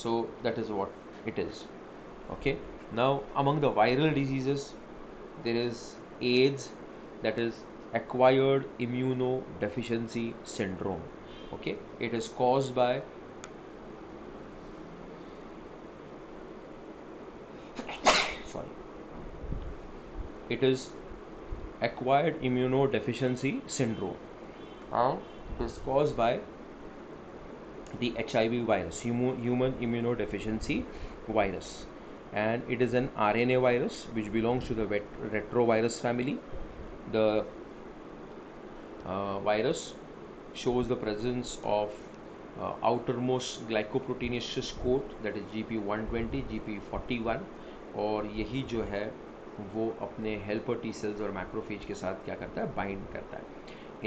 So that is what it is. Okay, now among the viral diseases, there is AIDS, that is acquired immunodeficiency syndrome. Okay, it is caused by, sorry, it is acquired immunodeficiency syndrome, and it is caused by the HIV virus, human immunodeficiency virus, and it is an RNA virus which belongs to the retrovirus family. The virus shows the presence of outermost glycoproteinaceous coat, that is GP120, GP41, और यही जो है वो अपने helper T cells और macrophage के साथ क्या करता है, बाइंड करता है.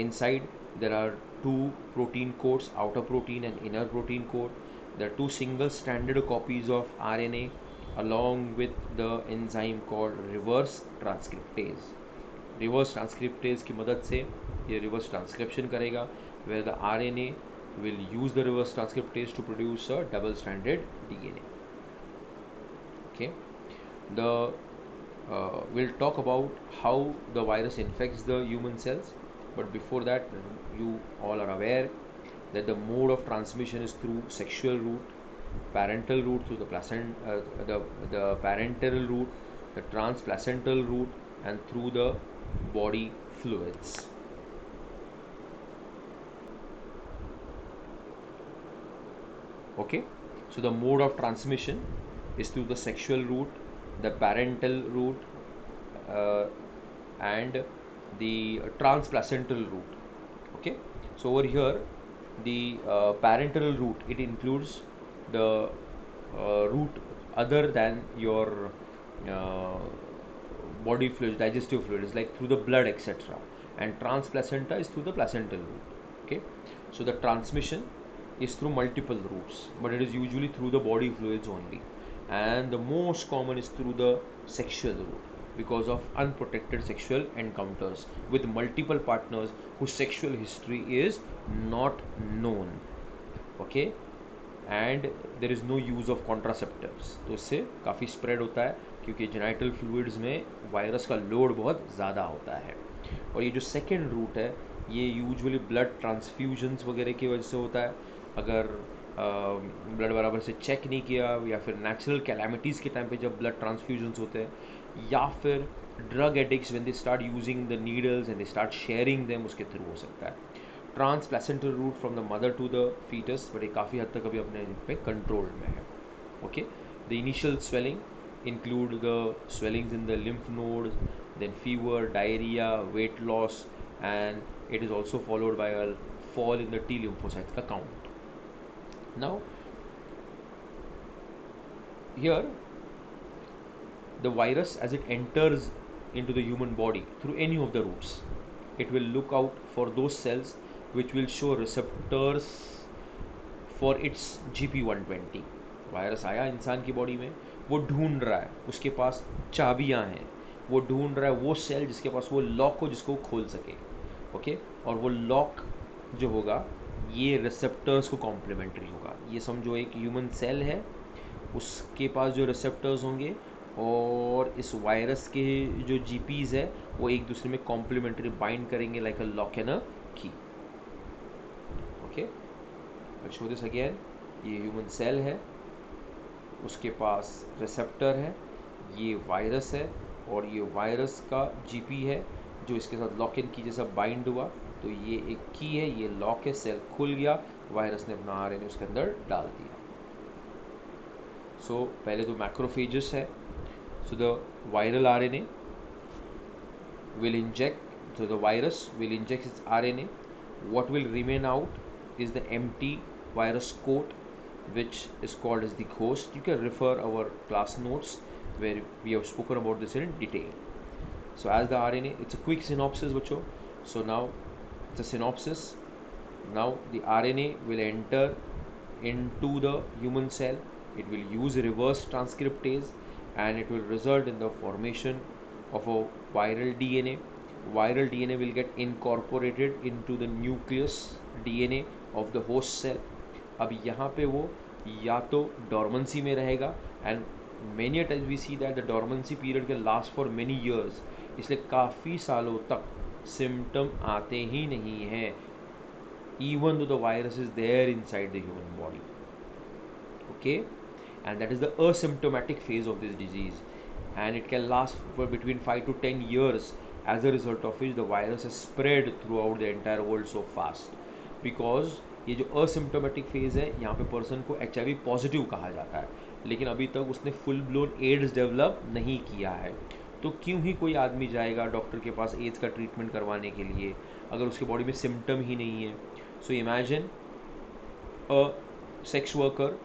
Inside there are two protein coats, outer protein and inner protein coat. There are two single stranded copies of RNA along with the enzyme called reverse transcriptase. Reverse transcriptase की मदद से ये रिवर्स ट्रांसक्रिप्शन करेगा, where the RNA will use the reverse transcriptase to produce a double stranded DNA. Okay, the we'll talk about how the virus infects the human cells, but before that, you all are aware that the mode of transmission is through sexual route, parental route through the the parenteral route, the transplacental route, and through the body fluids. Okay, so the mode of transmission is through the sexual route, the parental route, uh, and the transplacental route. Okay, so over here, the parenteral route, it includes the route other than your uh, body fluids, digestive fluids, like through the blood, etc. And transplacenta is through the placental route. Okay, so the transmission is through multiple routes, but it is usually through the body fluids only. And the most common is through the sexual route because of unprotected sexual encounters with multiple partners whose sexual history is not known. Okay, and there is no use of contraceptives, तो इससे काफ़ी spread होता है क्योंकि genital fluids में virus का load बहुत ज़्यादा होता है. और ये जो सेकेंड रूट है ये यूजुअली ब्लड ट्रांसफ्यूजन्स वगैरह की वजह से होता है. अगर ब्लड बराबर से चेक नहीं किया, या फिर नेचुरल कैलामिटीज़ के टाइम पे जब ब्लड ट्रांसफ्यूजन्स होते हैं, या फिर drug addicts when they start using the needles and they start sharing them, उसके थ्रू हो सकता है. Transplacental route from the mother to the foetus, but ये काफ़ी हद तक अभी अपने पे कंट्रोल में है. Okay, the initial swelling include the swellings in the lymph nodes, then fever, diarrhea, weight loss, and it is also followed by a fall in the T lymphocytes ka count. Now, here the virus, as it enters into the human body through any of the routes, it will look out for those cells which will show receptors for its GP120. Virus आया इंसान की body में, वो ढूंढ रहा है, उसके पास चाबियां हैं, वो ढूंढ रहा है वो सेल जिसके पास वो लॉक हो, जिसको वो खोल सके. ओके, और वो लॉक जो होगा ये रिसेप्टर्स को कॉम्प्लीमेंट्री होगा. ये समझो एक ह्यूमन सेल है, उसके पास जो रिसेप्टर्स होंगे और इस वायरस के जो जीपीज है वो एक दूसरे में कॉम्प्लीमेंट्री बाइंड करेंगे like a lock and a key. Okay, I'll show this again. ये ह्यूमन सेल है, उसके पास रिसेप्टर है, ये वायरस है, और ये वायरस का जीपी है जो इसके साथ लॉक इन की जैसा बाइंड हुआ. तो ये एक की है, ये लॉक है, सेल खुल गया, वायरस ने अपना आरएनए उसके अंदर डाल दिया. सो पहले तो मैक्रोफेजेस है. So the viral RNA will inject, so the virus will inject its RNA. What will remain out is the empty virus coat, which is called as the host. You can refer our class notes where we have spoken about this in detail. So as the RNA, it's a quick synopsis, bacho. So now it's a synopsis. Now the RNA will enter into the human cell. It will use reverse transcriptase, and it will result in the formation of a viral DNA. Viral DNA will get incorporated into the nucleus DNA of the host cell. अब यहाँ पे वो या तो dormancy में रहेगा, and many times we see that the dormancy period can last for many years, इसलिए काफ़ी सालों तक सिम्टम आते ही नहीं हैं, even though the virus is there inside the human body. Okay, and that is the asymptomatic phase of this disease, and it can last for between 5 to 10 years, as a result of which the virus is spread throughout the entire world so fast. Because ये जो asymptomatic phase है, यहाँ पे person को HIV positive कहा जाता है, लेकिन अभी तक उसने फुल ब्लोन एड्स डेवलप नहीं किया है। तो क्यों ही कोई आदमी जाएगा डॉक्टर के पास एड्स का ट्रीटमेंट करवाने के लिए अगर उसके बॉडी में सिम्टम ही नहीं है। So imagine a sex worker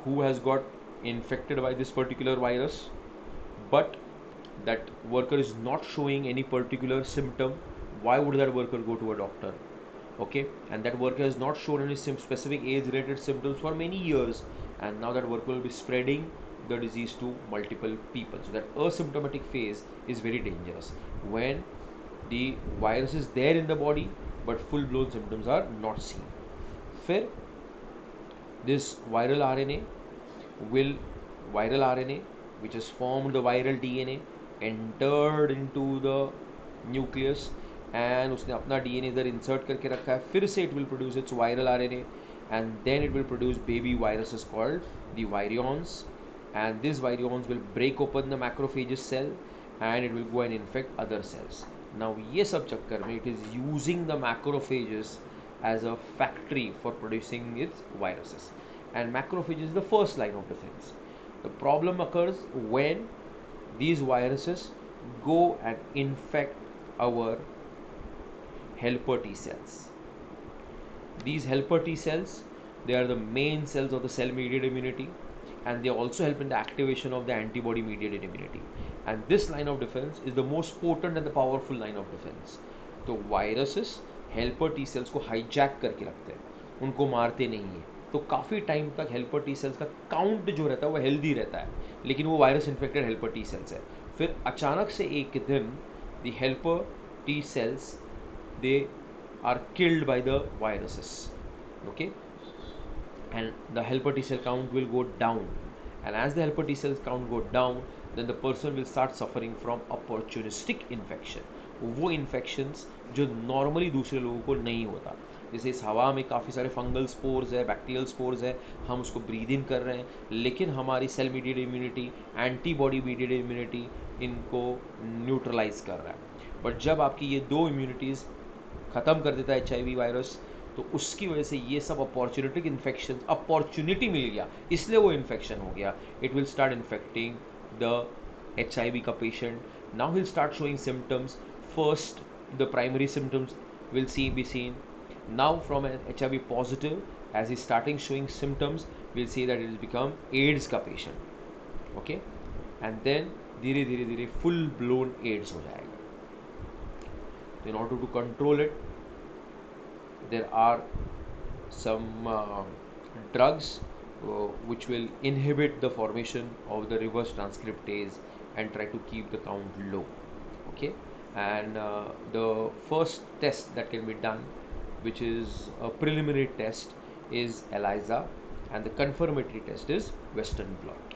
who has got infected by this particular virus, but that worker is not showing any particular symptom. Why would that worker go to a doctor? Okay, and that worker has not shown any specific age related symptoms for many years, and now that worker will be spreading the disease to multiple people. So that asymptomatic phase is very dangerous, when the virus is there in the body but full blown symptoms are not seen. फिर this viral RNA which has formed the viral DNA entered into the nucleus, and उसने अपना DNA इधर insert करके रखा है, फिर से it will produce its viral RNA, and then it will produce baby viruses called the virions, and these virions will break open the macrophages cell and it will go and infect other cells. Now ये सब चक्कर में it is using the macrophages as a factory for producing its viruses, and macrophage is the first line of defense. The problem occurs when these viruses go and infect our helper T cells. These helper T cells, they are the main cells of the cell mediated immunity, and they also help in the activation of the antibody mediated immunity. And this line of defense is the most potent and the powerful line of defense. तो viruses helper T cells को hijack करके रखते हैं, उनको मारते नहीं है, तो काफ़ी टाइम तक हेल्पर टी सेल्स का काउंट जो रहता है वो हेल्दी रहता है, लेकिन वो virus infected helper T cells है। फिर अचानक से एक दिन the helper T cells they are killed by the viruses. Okay, and the helper T cell count will go down, and as the helper T cells count go down, then the person will start suffering from opportunistic infection. वो infections जो normally दूसरे लोगों को नहीं होता, जैसे इस हवा में काफ़ी सारे फंगल स्पोर्स है, बैक्टीरियल स्पोर्स है, हम उसको ब्रीद इन कर रहे हैं, लेकिन हमारी cell mediated immunity, antibody mediated immunity इनको न्यूट्रलाइज कर रहा है। बट जब आपकी ये दो इम्यूनिटीज़ ख़त्म कर देता है HIV वायरस, तो उसकी वजह से ये सब अपॉर्चुनिटिक इन्फेक्शन, अपॉर्चुनिटी मिल गया इसलिए वो इन्फेक्शन हो गया। It will start infecting the HIV का patient. Now will start showing symptoms. First the primary symptoms will be seen. Now from an HIV positive, as he's starting showing symptoms, we'll see that it has become AIDS का patient. Okay, and then धीरे धीरे धीरे full blown AIDS हो जाएगा. So in order to control it, there are some drugs which will inhibit the formation of the reverse transcriptase and try to keep the count low. Okay, and the first test that can be done, which is a preliminary test, is ELISA, and the confirmatory test is Western blot.